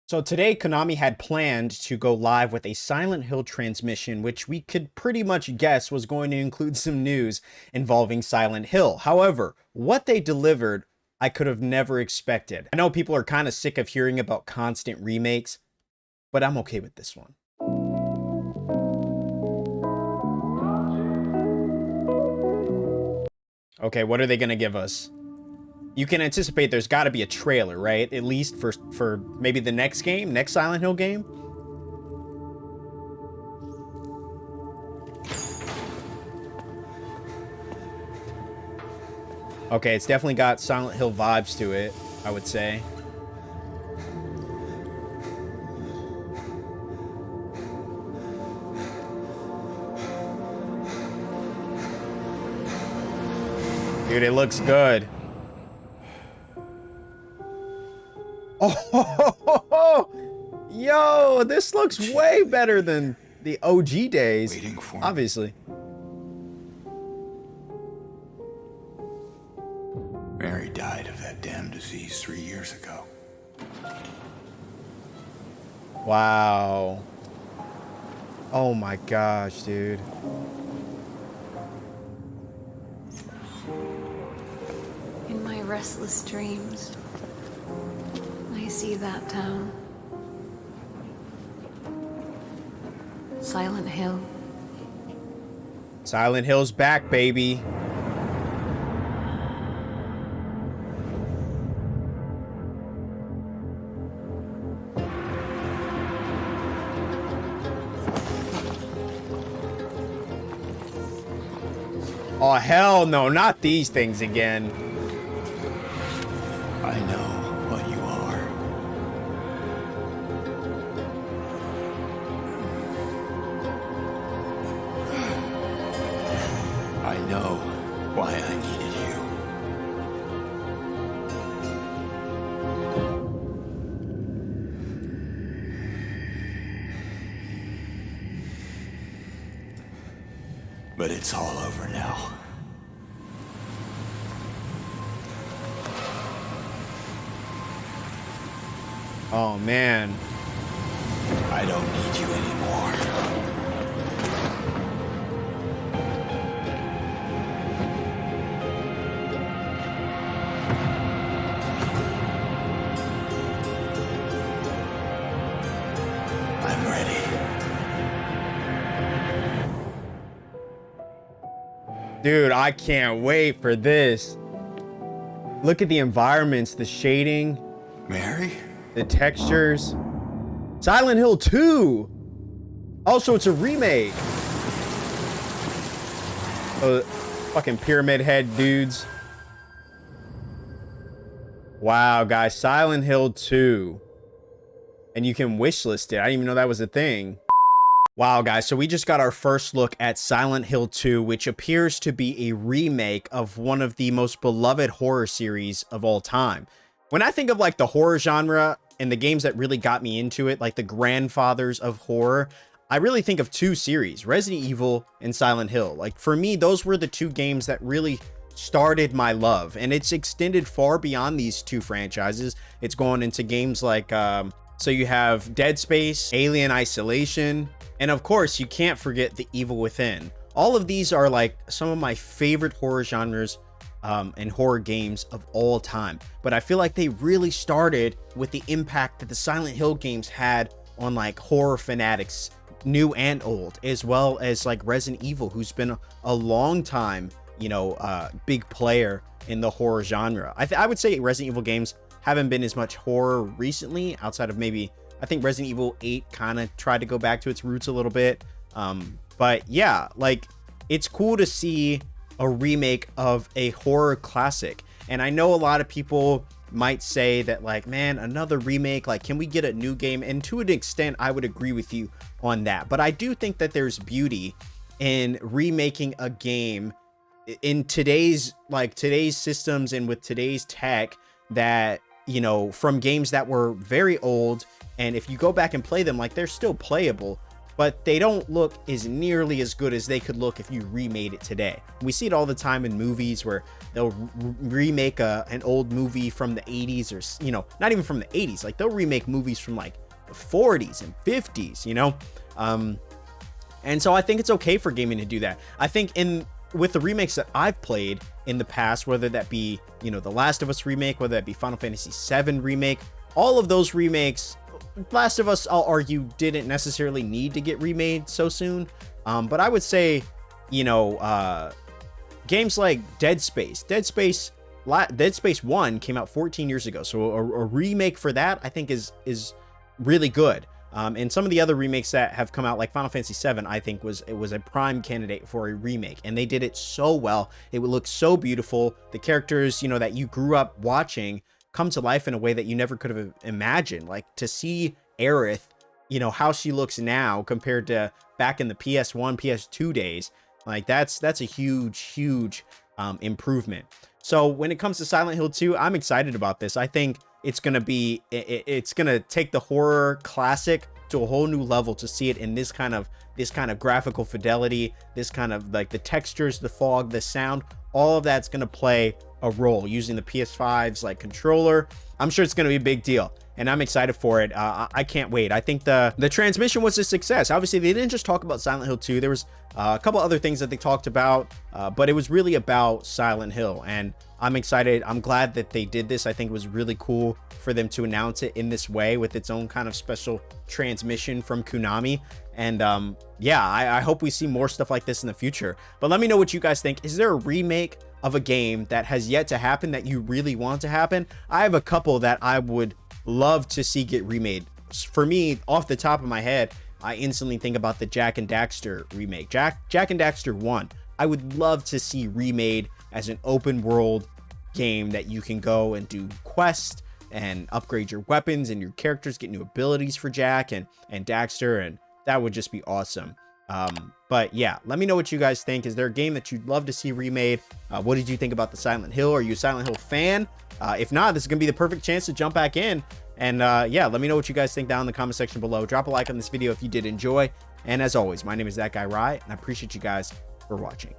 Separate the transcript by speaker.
Speaker 1: So today, Konami had planned to go live with a Silent Hill transmission, which we could pretty much guess was going to include some news involving Silent Hill. However, what they delivered, I could have never expected. I know people are kind of sick of hearing about constant remakes, but I'm okay with this one. Okay, what are they going to give us? You can anticipate there's got to be a trailer, right? At least for maybe the next game, next Silent Hill game. Okay, it's definitely got Silent Hill vibes to it, I would say. Dude, it looks good. Oh, yo, this looks way better than the OG days.
Speaker 2: Waiting for
Speaker 1: obviously.
Speaker 2: Mary died of that damn disease 3 years ago.
Speaker 1: Wow. Oh my gosh, dude.
Speaker 3: In my restless dreams, I see that town. Silent Hill.
Speaker 1: Silent Hill's back, baby. Oh, hell no, not these things again.
Speaker 2: I know what you are. I know why I needed you. But it's all over now.
Speaker 1: Oh, man.
Speaker 2: I don't need you anymore. I'm ready.
Speaker 1: Dude, I can't wait for this. Look at the environments, the shading,
Speaker 2: Mary?
Speaker 1: the textures. Silent Hill 2. Also, it's a remake. Oh, fucking pyramid head dudes. Wow, guys, Silent Hill 2. And you can wishlist it. I didn't even know that was a thing. Wow, guys, so we just got our first look at Silent Hill 2, which appears to be a remake of one of the most beloved horror series of all time. When I think of like the horror genre and the games that really got me into it, like the grandfathers of horror, I really think of two series, Resident Evil and Silent Hill. Like for me, those were the two games that really started my love, and it's extended far beyond these two franchises. It's gone into games like, so you have Dead Space, Alien Isolation, and of course, you can't forget The Evil Within. All of these are like some of my favorite horror genres and horror games of all time. But I feel like they really started with the impact that the Silent Hill games had on like horror fanatics, new and old, as well as like Resident Evil, who's been a long time, you know, big player in the horror genre. I would say Resident Evil games haven't been as much horror recently, outside of maybe, I think Resident Evil 8 kind of tried to go back to its roots a little bit. But yeah, like it's cool to see a remake of a horror classic. And I know a lot of people might say that like, man, another remake, like can we get a new game? And to an extent, I would agree with you on that. But I do think that there's beauty in remaking a game in today's systems and with today's tech, that, you know, from games that were very old, and if you go back and play them, like they're still playable. but they don't look as nearly as good as they could look if you remade it today. We see it all the time in movies where they'll remake an old movie from the 80s, or, you know, not even from the 80s. Like, they'll remake movies from like the 40s and 50s, you know? And so I think it's okay for gaming to do that. I think with the remakes that I've played in the past, whether that be, you know, the Last of Us remake, whether that be Final Fantasy VII remake, all of those remakes, Last of Us, I'll argue, didn't necessarily need to get remade so soon. But I would say, you know, games like Dead Space 1 came out 14 years ago. So a remake for that, I think, is really good. And some of the other remakes that have come out, like Final Fantasy VII, I think was a prime candidate for a remake, and they did it so well. It would look so beautiful. The characters, you know, that you grew up watching come to life in a way that you never could have imagined. Like, to see Aerith, you know, how she looks now compared to back in the PS1, PS2 days, like that's a huge improvement. So when it comes to Silent Hill 2, I'm excited about this. I think it's gonna take the horror classic to a whole new level to see it in this kind of graphical fidelity, this kind of, like, the textures, the fog, the sound, all of that's gonna play a role using the PS5's like controller. I'm sure it's gonna be a big deal, and I'm excited for it. I can't wait. I think the transmission was a success. Obviously, they didn't just talk about Silent Hill 2. There was a couple other things that they talked about, but it was really about Silent Hill, and I'm excited. I'm glad that they did this. I think it was really cool for them to announce it in this way with its own kind of special transmission from Konami. And yeah, I hope we see more stuff like this in the future. But let me know what you guys think. Is there a remake of a game that has yet to happen that you really want to happen? I have a couple that I would love to see get remade. For me, off the top of my head, I instantly think about the Jak and Daxter remake. Jak and Daxter 1. I would love to see remade as an open world game that you can go and do quests and upgrade your weapons, and your characters get new abilities for Jak and Daxter, and that would just be awesome. But yeah, let me know what you guys think. Is there a game that you'd love to see remade? What did you think about the Silent Hill? Are you a Silent Hill fan? If not, this is gonna be the perfect chance to jump back in. And yeah, let me know what you guys think down in the comment section below. Drop a like on this video if you did enjoy. And as always, my name is That Guy Rye, and I appreciate you guys for watching.